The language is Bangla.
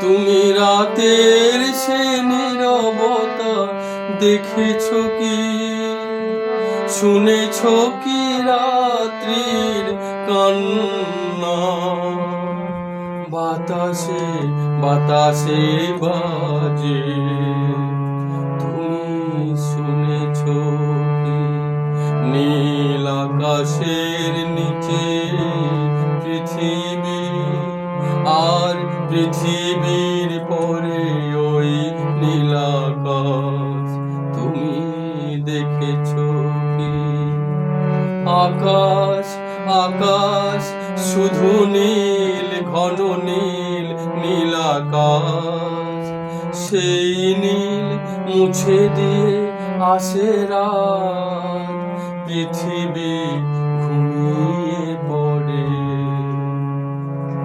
তুমি রাতের সে নীরবতা দেখেছো কি? শুনেছো কি রাত্রির কান্না? বাতাসে বাতাসে বাজে, তুমি শুনেছো কি? নীল আকাশের নিচে পৃথিবী, আর পৃথিবীর পরে ওই নীল আকাশ, তুমি দেখেছো কি? আকাশ আকাশ শুধু নীল, ঘন নীল, নীল আকাশ। সেই নীল মুছে দিয়ে আসে রাত, পৃথিবী ঘুমিয়ে